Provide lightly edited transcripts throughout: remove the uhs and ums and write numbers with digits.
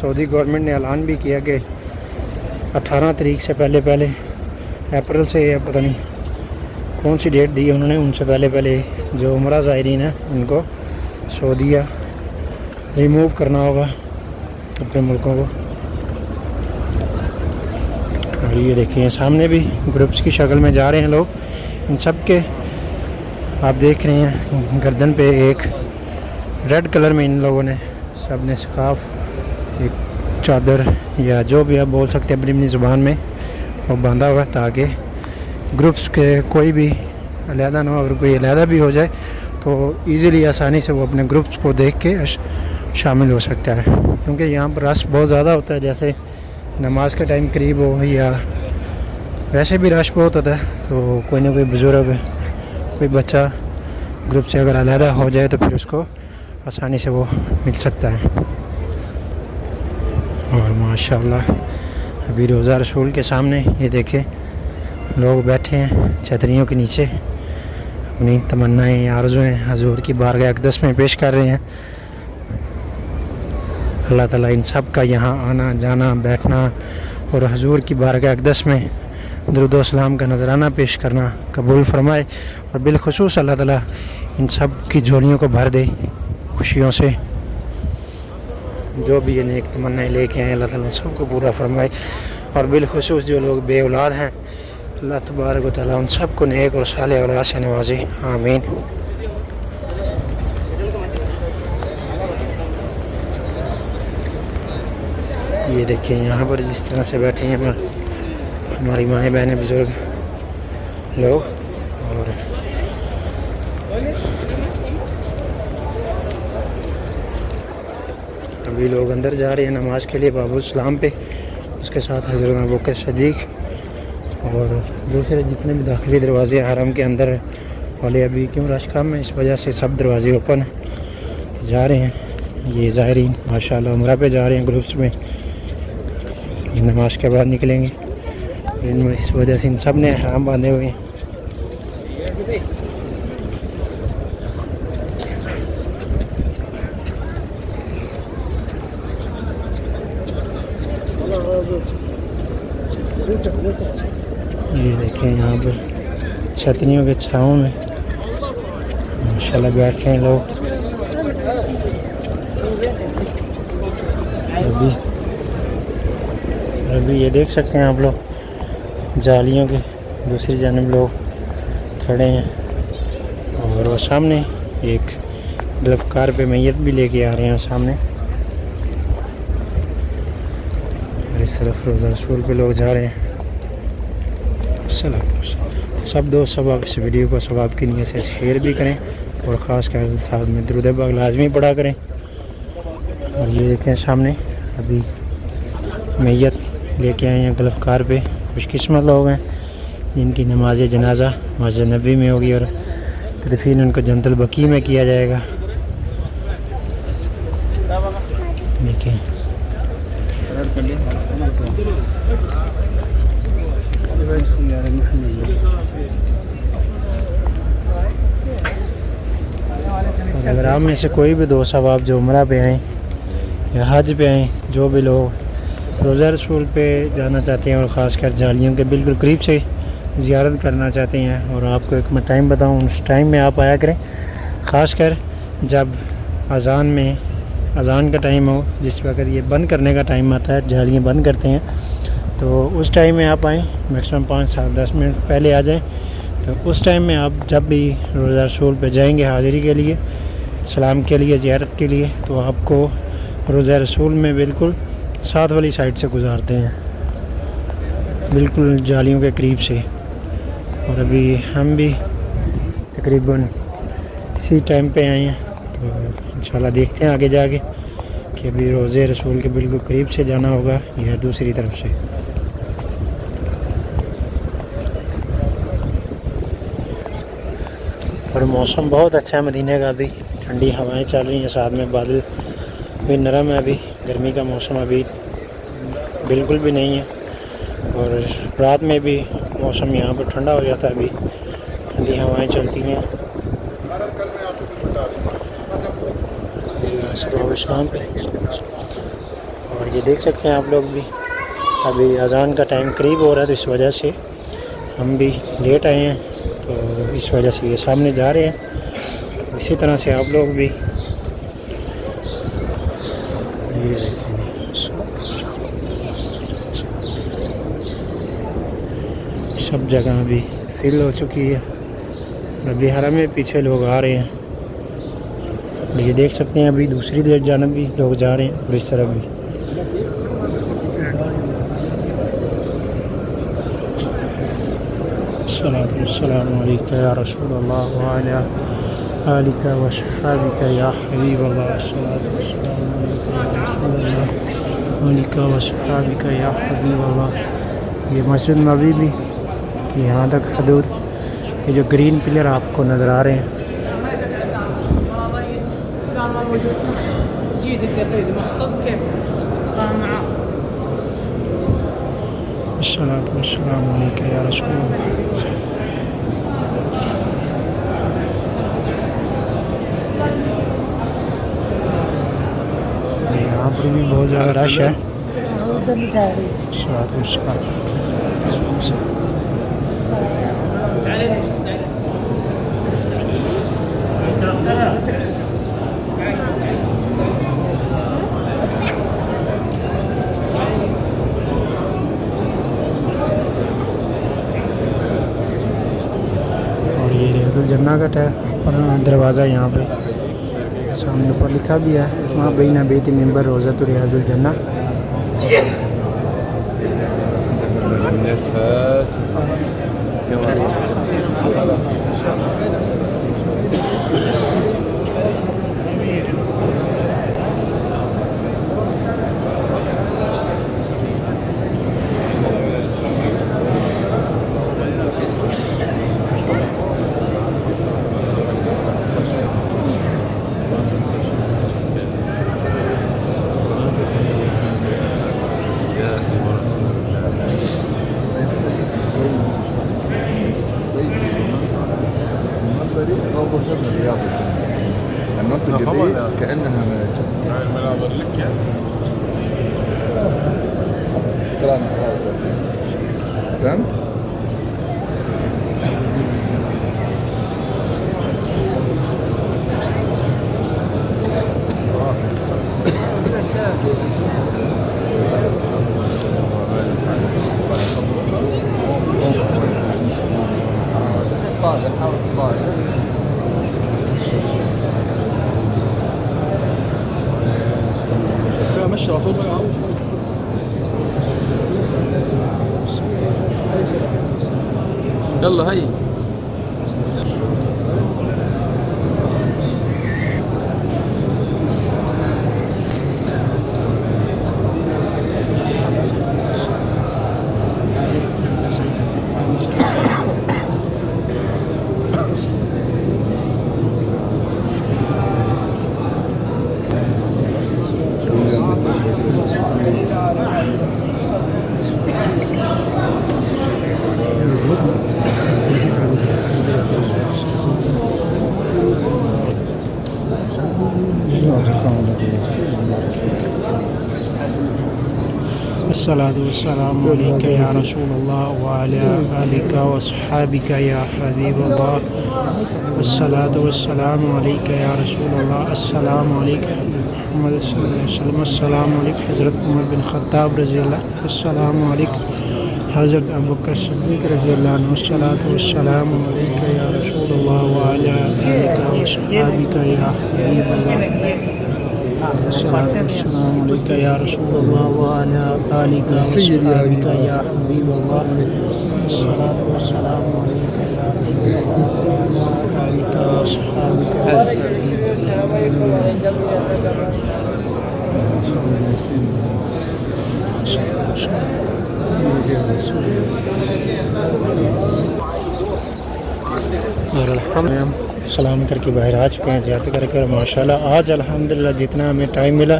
سعودی government نے اعلان بھی کیا کہ 18 تاریخ سے پہلے اپریل سے یا پتہ نہیں کون سی ڈیٹ دی انہوں نے، ان سے پہلے جو عمرہ زائرین ہیں ان کو سعودیہ ریموو کرنا ہوگا اپنے ملکوں کو۔ اور یہ دیکھیں سامنے بھی گروپس کی شکل میں جا رہے ہیں لوگ، ان سب کے آپ دیکھ رہے ہیں گردن پہ ایک ریڈ کلر میں ان لوگوں نے سب نے سکارف، ایک چادر یا جو بھی آپ بول سکتے ہیں اپنی اپنی زبان میں، وہ باندھا ہوا ہے تاکہ گروپس کے کوئی بھی علیحدہ نہ ہو۔ اگر کوئی علیحدہ بھی ہو جائے تو ایزیلی آسانی سے وہ اپنے گروپس کو دیکھ کے شامل ہو سکتا ہے، کیونکہ یہاں پر رش بہت زیادہ ہوتا ہے، جیسے نماز کا ٹائم قریب ہو یا ویسے بھی رش بہت ہوتا ہے، تو کوئی نہ کوئی بزرگ کوئی بچہ گروپ سے اگر علیحدہ ہو جائے تو پھر اس کو آسانی سے وہ مل سکتا ہے۔ اور ماشاءاللہ ابھی روزہ رسول کے سامنے یہ دیکھیں لوگ بیٹھے ہیں چھتریوں کے نیچے، اپنی تمنائیں آرزویں حضور کی بارگاہ اقدس میں پیش کر رہے ہیں۔ اللہ تعالیٰ ان سب کا یہاں آنا جانا بیٹھنا اور حضور کی بارگاہ اقدس میں درود و سلام کا نذرانہ پیش کرنا قبول فرمائے، اور بالخصوص اللہ تعالیٰ ان سب کی جھولیوں کو بھر دے خوشیوں سے، جو بھی یہ نیک تمنائیں لے کے آئے اللہ تعالیٰ ان سب کو پورا فرمائے، اور بالخصوص جو لوگ بے اولاد ہیں اللہ تبارک و تعالیٰ ان سب کو نیک اور صالح اولاد سے نوازے، آمین۔ یہ دیکھیں یہاں پر جس طرح سے بیٹھے ہیں ہماری مائیں بہنیں بزرگ لوگ، اور ابھی لوگ اندر جا رہے ہیں نماز کے لیے باب السلام پہ، اس کے ساتھ حضرت ابوبکر صدیق اور دوسرے جتنے بھی داخلی دروازے حرم کے اندر والے، ابھی کیوں رش کم ہے اس وجہ سے سب دروازے اوپن ہیں، جا رہے ہیں یہ زائرین ماشاءاللہ عمرہ پہ جا رہے ہیں گروپس میں، نماز کے بعد نکلیں گے، اس وجہ سے ان سب نے احرام باندھے ہوئے ہیں۔ یہ دیکھیں یہاں پر چھتریوں کے چھاؤں میں ماشاءاللہ بیٹھے ہیں لوگ، ابھی یہ دیکھ سکتے ہیں آپ لوگ جالیوں کے دوسری جانب لوگ کھڑے ہیں، اور وہ سامنے ایک گلفکار پہ میت بھی لے کے آ رہے ہیں سامنے، اور اس طرف روزہ رسول پہ لوگ جا رہے ہیں۔ سب دوست سب اس ویڈیو کو ثواب کی نیت سے شیئر بھی کریں، اور خاص کر ساتھ میں درود پاک لازمی پڑھا کریں۔ اور یہ دیکھیں سامنے ابھی میت لے کے آئے ہیں گلفکار پہ، خوش قسمت لوگ ہیں جن کی نماز جنازہ مسجد نبوی میں ہوگی اور تدفین ان کو جنت البقیع میں کیا جائے گا۔ دیکھیں اور اگر آپ میں سے کوئی بھی دوست اب آپ جو عمرہ پہ آئیں یا حج پہ آئیں، جو بھی لوگ روزہ رسول پہ جانا چاہتے ہیں اور خاص کر جالیوں کے بالکل قریب سے زیارت کرنا چاہتے ہیں، اور آپ کو ایک میں ٹائم بتاؤں، اس ٹائم میں آپ آیا کریں، خاص کر جب اذان کا ٹائم ہو، جس وقت یہ بند کرنے کا ٹائم آتا ہے، جالیاں بند کرتے ہیں، تو اس ٹائم میں آپ آئیں، میکسیمم 5-7-10 منٹ پہلے آ جائیں۔ تو اس ٹائم میں آپ جب بھی روزہ رسول پہ جائیں گے حاضری کے لیے، سلام کے لیے، زیارت کے لیے، تو آپ کو روزہ رسول میں بالکل ساتھ والی سائڈ سے گزارتے ہیں، بالکل جالیوں کے قریب سے۔ اور ابھی ہم بھی تقریباً اسی ٹائم پہ آئے ہیں، تو انشاءاللہ دیکھتے ہیں آگے جا کے کہ ابھی روزے رسول کے بالکل قریب سے جانا ہوگا یا دوسری طرف سے۔ اور موسم بہت اچھا ہے مدینہ کا، ابھی ٹھنڈی ہوائیں چل رہی ہیں، ساتھ میں بادل بھی نرم ہے، ابھی گرمی کا موسم ابھی بالکل بھی نہیں ہے، اور رات میں بھی موسم یہاں پر ٹھنڈا ہو جاتا ہے، ابھی ٹھنڈی ہوائیں چلتی ہیں۔ صبح شام پہ اور یہ دیکھ سکتے ہیں آپ لوگ بھی، ابھی اذان کا ٹائم قریب ہو رہا ہے، تو اس وجہ سے ہم بھی لیٹ آئے ہیں، تو اس وجہ سے یہ سامنے جا رہے ہیں، اسی طرح سے آپ لوگ بھی یہ سب جگہ ابھی فل ہو چکی ہے، ابھی حرم میں پیچھے لوگ آ رہے ہیں، یہ دیکھ سکتے ہیں ابھی دوسری جانب بھی لوگ جا رہے ہیں اور اس طرف بھی۔ السلام علیکم یا رسول اللہ وعلی آلک و صحابک یا حبیب اللہ، الصلاۃ والسلام علیکم یا رسول اللہ آلک و صحابک یا حبیب اللہ۔ یہ مسجد نبوی بھی کہ یہاں تک حدود، یہ جو گرین پلر آپ کو نظر آ رہے ہیں، الصلاۃ والسلام علیکم یا رسول اللہ۔ یہاں پر بھی بہت زیادہ رش ہے، الصلاۃ والسلام۔ اور یہ ریاض الجنہ کا دروازہ یہاں پہ سامنے اوپر لکھا بھی ہے، وہاں بین بیت منبر روضۃ ریاض الجنہ۔ المنطقة دي كأنها فهمت؟ مشي على طول بقى. يلا هي الصلاۃ والسلام علیک یا رسول اللہ وعلی آلک و صحابک یا حبیب اللہ، الصلاۃ والسلام علیک یا رسول اللہ، السلام علیکم محمد صلی اللہ علیہ وسلم، السلام علیکم حضرت عمر بن خطاب رضی اللہ عنہ، السلام علیکم حضرت ابوبکر صدیق رضی اللہ عنہ، الصلاۃ والسلام علیک یا رسول اللہ وعلی آلک و صحابک یا حبیب اللہ، الصلاۃ والسلام علیک یا رسول اللہ وعلی آلک و صحابک یا حبیب اللہ، الصلاۃ والسلام علیک یا رسول اللہ وعلی آلک و صحابک یا حبیب اور الحمدللہ سلام کر کے باہر آ چکے ہیں زیارت کر کے، اور ماشاءاللہ آج الحمدللہ جتنا ہمیں ٹائم ملا،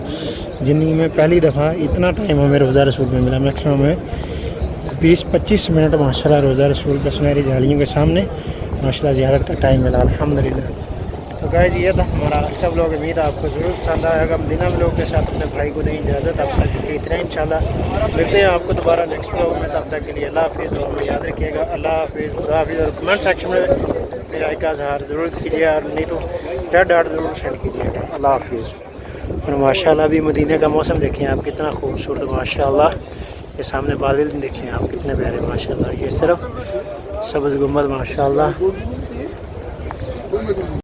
زندگی میں پہلی دفعہ اتنا ٹائم ہمیں روزہ رسول میں ملا، میکسیمم ہمیں 20-25 منٹ ماشاءاللہ روزہ رسول کے سنہری جھالیوں کے سامنے ماشاءاللہ زیارت کا ٹائم ملا الحمدللہ۔ تو گائز یہ تھا ہمارا آج کا بلاگ. امید ہے آپ کو ضرور پسند آئے گا. مدینہ بلاگ کے ساتھ اپنے بھائی کو دیں اجازت. اب تک کے اتنا انشاءاللہ ملتے ہیں آپ کو دوبارہ نیکسٹ بلاگ میں. تب تک کے لیے اللہ حافظ. اور ہمیں یاد رکھیے گا اللہ حافظ, خدا حافظ. اور کمنٹ سیکشن میں میرا ایک اظہار ضرور کیجیے اور نہیں تو ریڈ ڈاٹ ضرور سینڈ کیجیے گا. اللہ حافظ. اور ماشاءاللہ ابھی مدینہ کا موسم دیکھیں آپ کتنا خوبصورت ماشاءاللہ. یہ سامنے بادل دیکھیں آپ کتنے پیارے ماشاءاللہ. یہ اس طرف سبز گنبد ماشاءاللہ.